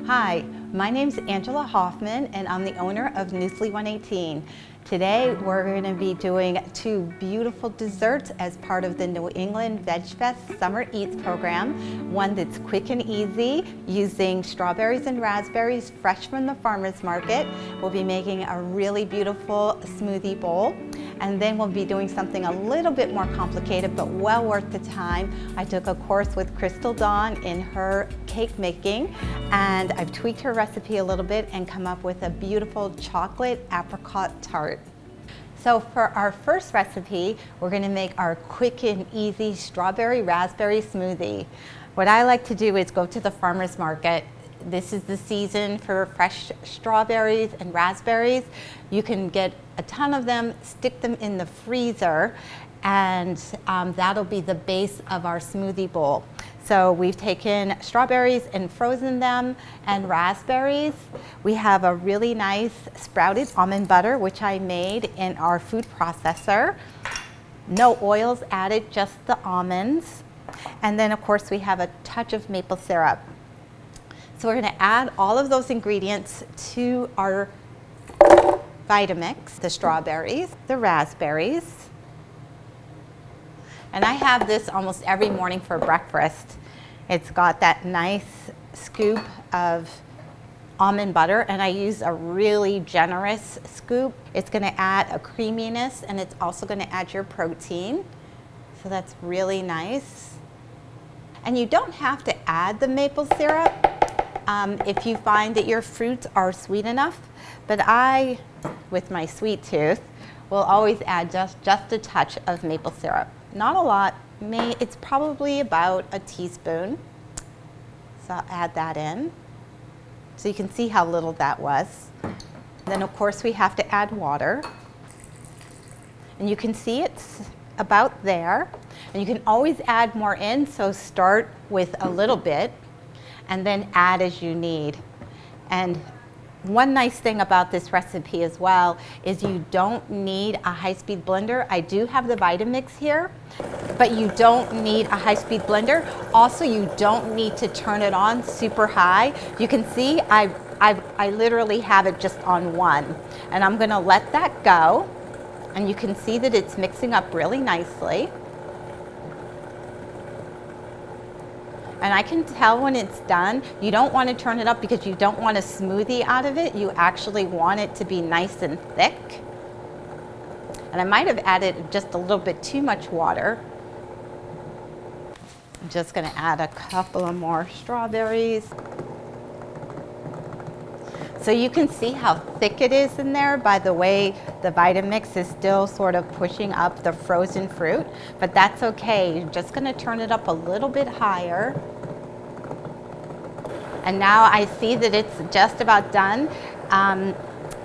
Hi, my name's Angela Hofmann and I'm the owner of Newsly 118. Today we're going to be doing two beautiful desserts as part of the New England VegFest Summer Eats program. One that's quick and easy using strawberries and raspberries fresh from the farmer's market. We'll be making a really beautiful smoothie bowl. And then we'll be doing something a little bit more complicated, but well worth the time. I took a course with Crystal Dawn in her cake making, and I've tweaked her recipe a little bit and come up with a beautiful chocolate apricot tart. So for our first recipe, we're gonna make our quick and easy strawberry raspberry smoothie. What I like to do is go to the farmer's market. This is the season for fresh strawberries and raspberries. You can get a ton of them, stick them in the freezer, and that'll be the base of our smoothie bowl. So we've taken strawberries and frozen them, and raspberries. We have a really nice sprouted almond butter, which I made in our food processor. No oils added, just the almonds. And then of course we have a touch of maple syrup. So we're gonna add all of those ingredients to our Vitamix, the strawberries, the raspberries. And I have this almost every morning for breakfast. It's got that nice scoop of almond butter, and I use a really generous scoop. It's gonna add a creaminess, and it's also gonna add your protein. So that's really nice. And you don't have to add the maple syrup if you find that your fruits are sweet enough, but I, with my sweet tooth, will always add just a touch of maple syrup. Not a lot, it's probably about a teaspoon. So I'll add that in. So you can see how little that was. Then of course we have to add water. And you can see it's about there. And you can always add more in, so start with a little bit and then add as you need. And one nice thing about this recipe as well is you don't need a high-speed blender. I do have the Vitamix here, but you don't need a high-speed blender. Also, you don't need to turn it on super high. You can see I literally have it just on one, and I'm gonna let that go, and you can see that it's mixing up really nicely. And I can tell when it's done. You don't want to turn it up because you don't want a smoothie out of it. You actually want it to be nice and thick. And I might have added just a little bit too much water. I'm just going to add a couple of more strawberries. So you can see how thick it is in there by the way the Vitamix is still sort of pushing up the frozen fruit, but that's okay. You're just gonna turn it up a little bit higher. And now I see that it's just about done.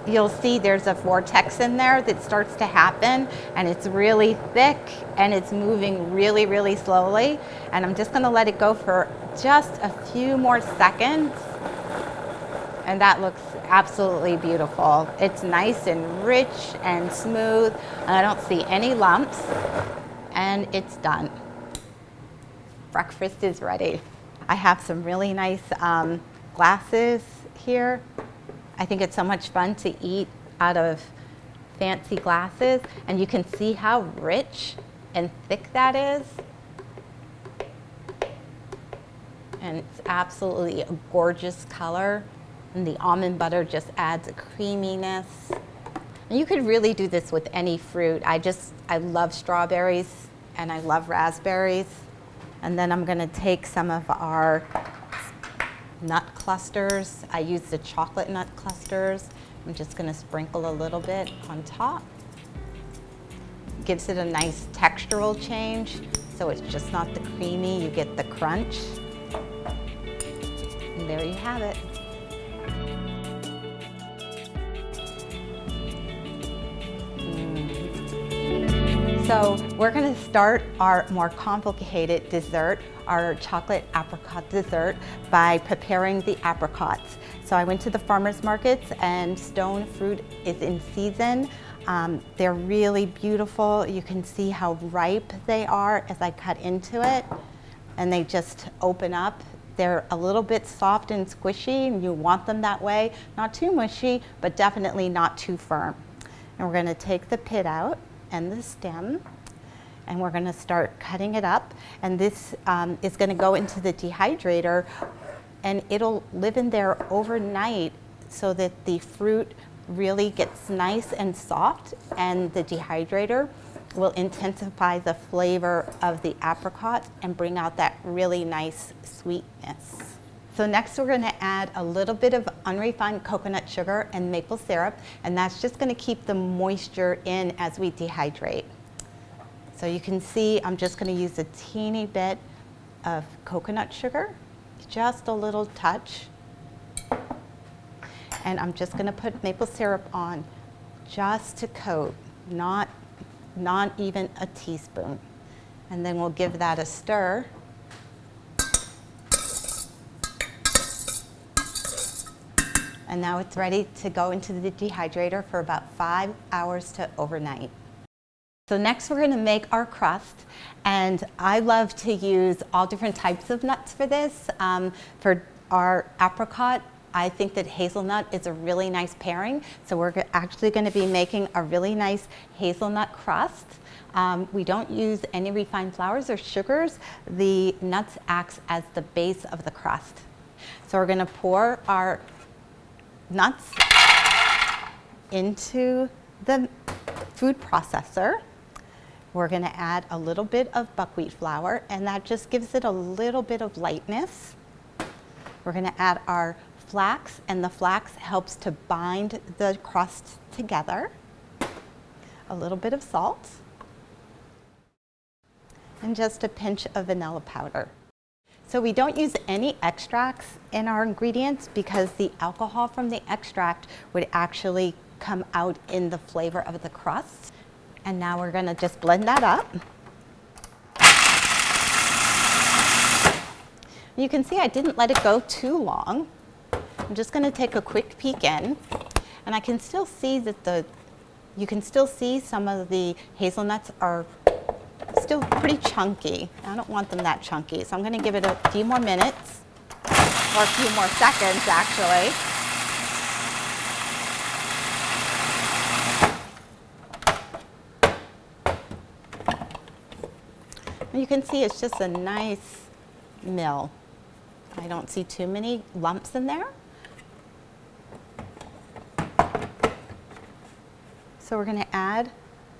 You'll see there's a vortex in there that starts to happen, and it's really thick and it's moving really, really slowly. And I'm just gonna let it go for just a few more seconds. And that looks absolutely beautiful. It's nice and rich and smooth, and I don't see any lumps, and it's done. Breakfast is ready. I have some really nice glasses here. I think it's so much fun to eat out of fancy glasses, and you can see how rich and thick that is. And it's absolutely a gorgeous color. And the almond butter just adds a creaminess. And you could really do this with any fruit. I love strawberries and I love raspberries. And then I'm gonna take some of our nut clusters. I use the chocolate nut clusters. I'm just gonna sprinkle a little bit on top. Gives it a nice textural change. So it's just not the creamy, you get the crunch. And there you have it. So we're gonna start our more complicated dessert, our chocolate apricot dessert, by preparing the apricots. So I went to the farmer's markets, and stone fruit is in season. They're really beautiful. You can see how ripe they are as I cut into it, and they just open up. They're a little bit soft and squishy, and you want them that way. Not too mushy, but definitely not too firm. And we're gonna take the pit out and the stem, and we're gonna start cutting it up. And this is gonna go into the dehydrator, and it'll live in there overnight so that the fruit really gets nice and soft, and the dehydrator will intensify the flavor of the apricot and bring out that really nice sweetness. So next we're going to add a little bit of unrefined coconut sugar and maple syrup, and that's just going to keep the moisture in as we dehydrate. So you can see I'm just going to use a teeny bit of coconut sugar, just a little touch. And I'm just going to put maple syrup on just to coat, not even a teaspoon. And then we'll give that a stir. And now it's ready to go into the dehydrator for about 5 hours to overnight. So next we're going to make our crust, and I love to use all different types of nuts for this. For our apricot, I think that hazelnut is a really nice pairing, so we're actually going to be making a really nice hazelnut crust. We don't use any refined flours or sugars. The nuts act as the base of the crust. So we're going to pour our nuts into the food processor. We're going to add a little bit of buckwheat flour, and that just gives it a little bit of lightness. We're going to add our flax, and the flax helps to bind the crust together. A little bit of salt, and just a pinch of vanilla powder. So we don't use any extracts in our ingredients because the alcohol from the extract would actually come out in the flavor of the crust. And now we're going to just blend that up. You can see I didn't let it go too long. I'm just going to take a quick peek in, and I can still see that you can still see some of the hazelnuts are still pretty chunky. I don't want them that chunky, so I'm going to give it a few more minutes, or a few more seconds actually. You can see it's just a nice mill. I don't see too many lumps in there. So we're going to add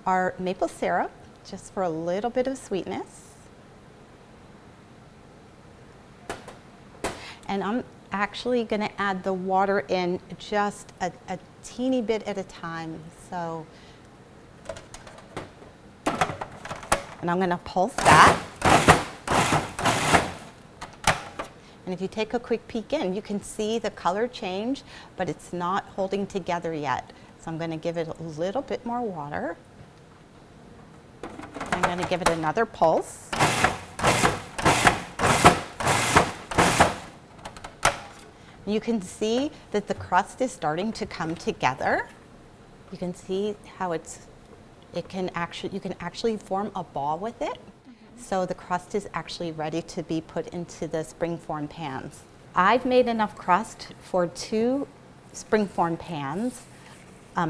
our maple syrup just for a little bit of sweetness. And I'm actually going to add the water in just a teeny bit at a time. So, and I'm going to pulse that. And if you take a quick peek in, you can see the color change, but it's not holding together yet. So I'm going to give it a little bit more water. I'm going to give it another pulse. You can see that the crust is starting to come together. You can see how you can actually form a ball with it. So the crust is actually ready to be put into the springform pans. I've made enough crust for 2 springform pans,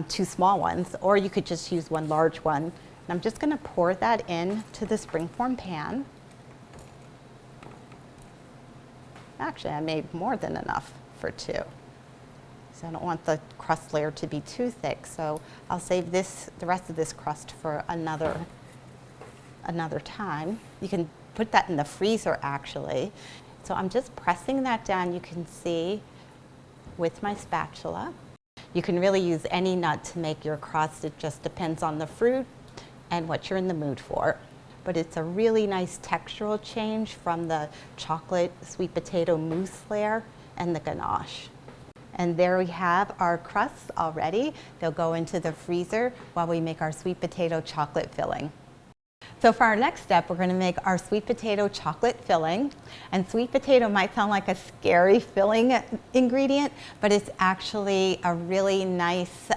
2 small ones, or you could just use 1 large one. And I'm just going to pour that in to the springform pan. Actually, I made more than enough for 2. So I don't want the crust layer to be too thick, so I'll save the rest of this crust for another time. You can put that in the freezer actually. So I'm just pressing that down, you can see, with my spatula. You can really use any nut to make your crust. It just depends on the fruit and what you're in the mood for. But it's a really nice textural change from the chocolate sweet potato mousse layer and the ganache. And there we have our crusts already. They'll go into the freezer while we make our sweet potato chocolate filling. So for our next step, we're going to make our sweet potato chocolate filling. And sweet potato might sound like a scary filling ingredient, but it's actually a really nice,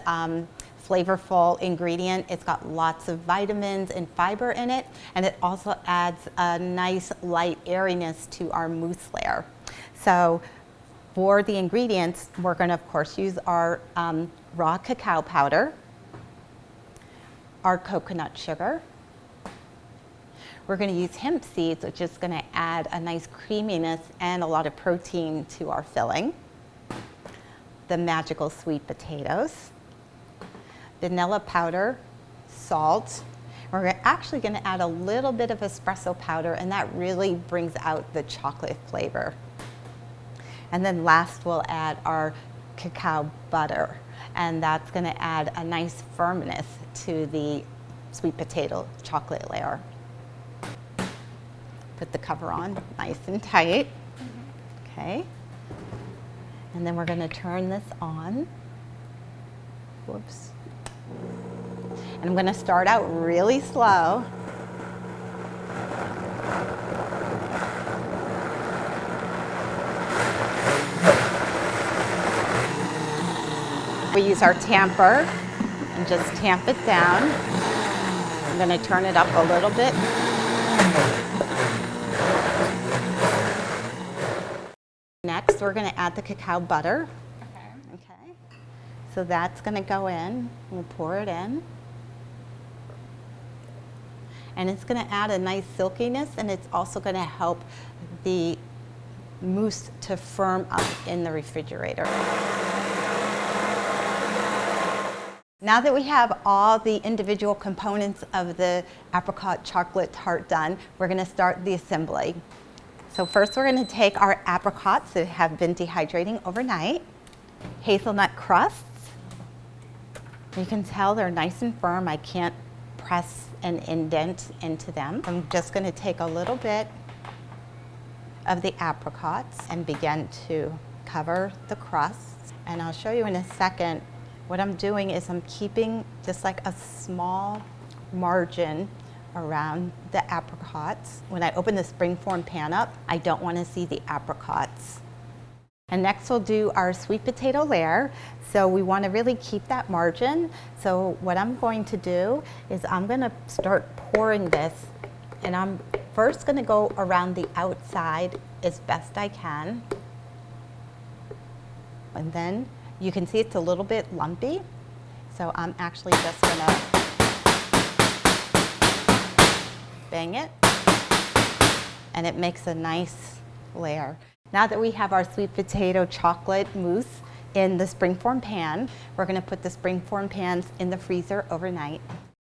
flavorful ingredient. It's got lots of vitamins and fiber in it, and it also adds a nice light airiness to our mousse layer. So for the ingredients, we're going to, of course, use our raw cacao powder, our coconut sugar. We're going to use hemp seeds, which is going to add a nice creaminess and a lot of protein to our filling. The magical sweet potatoes, vanilla powder, salt. We're actually going to add a little bit of espresso powder, and that really brings out the chocolate flavor. And then last, we'll add our cacao butter, and that's going to add a nice firmness to the sweet potato chocolate layer. Put the cover on nice and tight. Okay. And then we're going to turn this on. Whoops. And I'm going to start out really slow. We use our tamper and just tamp it down. I'm going to turn it up a little bit. Next, we're going to add the cacao butter. Okay. So that's going to go in. We'll pour it in. And it's going to add a nice silkiness, and it's also going to help the mousse to firm up in the refrigerator. Now that we have all the individual components of the apricot chocolate tart done, we're going to start the assembly. So first we're going to take our apricots that have been dehydrating overnight, hazelnut crusts. You can tell they're nice and firm. I can't press and indent into them. I'm just going to take a little bit of the apricots and begin to cover the crusts. And I'll show you in a second. What I'm doing is I'm keeping just like a small margin around the apricots. When I open the springform pan up, I don't want to see the apricots. And next we'll do our sweet potato layer. So we want to really keep that margin. So what I'm going to do is I'm going to start pouring this, and I'm first going to go around the outside as best I can. And then you can see it's a little bit lumpy. So I'm actually just going to bang it, and it makes a nice layer. Now that we have our sweet potato chocolate mousse in the springform pan, we're going to put the springform pans in the freezer overnight.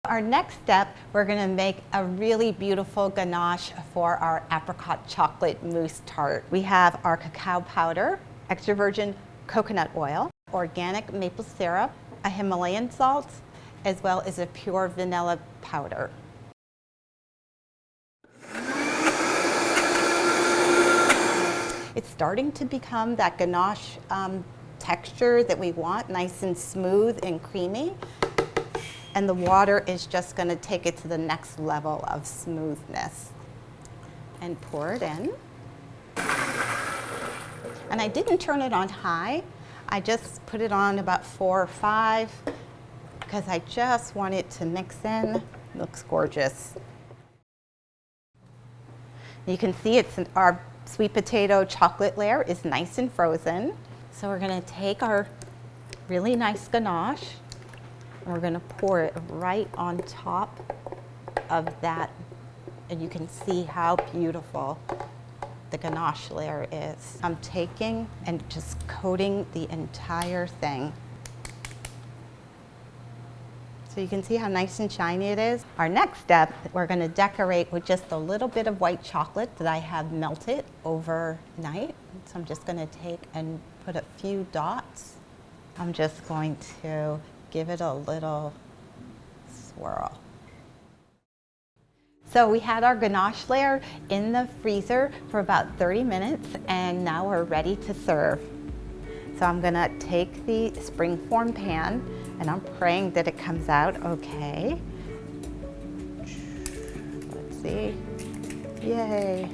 Our next step, we're going to make a really beautiful ganache for our apricot chocolate mousse tart. We have our cacao powder, extra virgin coconut oil, organic maple syrup, a Himalayan salt, as well as a pure vanilla powder. It's starting to become that ganache texture that we want, nice and smooth and creamy. And the water is just going to take it to the next level of smoothness. And pour it in. And I didn't turn it on high. I just put it on about 4 or 5 because I just want it to mix in. It looks gorgeous. You can see our sweet potato chocolate layer is nice and frozen. So we're going to take our really nice ganache and we're going to pour it right on top of that. And you can see how beautiful the ganache layer is. I'm taking and just coating the entire thing. So you can see how nice and shiny it is. Our next step, we're going to decorate with just a little bit of white chocolate that I have melted overnight. So I'm just going to take and put a few dots. I'm just going to give it a little swirl. So we had our ganache layer in the freezer for about 30 minutes, and now we're ready to serve. So I'm going to take the springform pan, and I'm praying that it comes out okay. Let's see. Yay.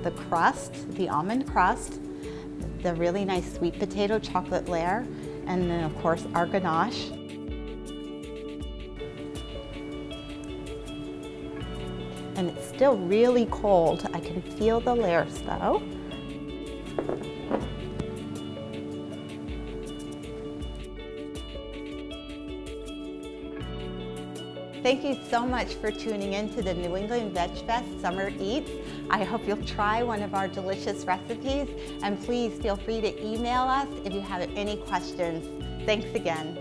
The crust, the almond crust, the really nice sweet potato chocolate layer, and then of course our ganache. And it's still still really cold. I can feel the layers though. Thank you so much for tuning in to the New England VegFest Summer Eats. I hope you'll try one of our delicious recipes, and please feel free to email us if you have any questions. Thanks again.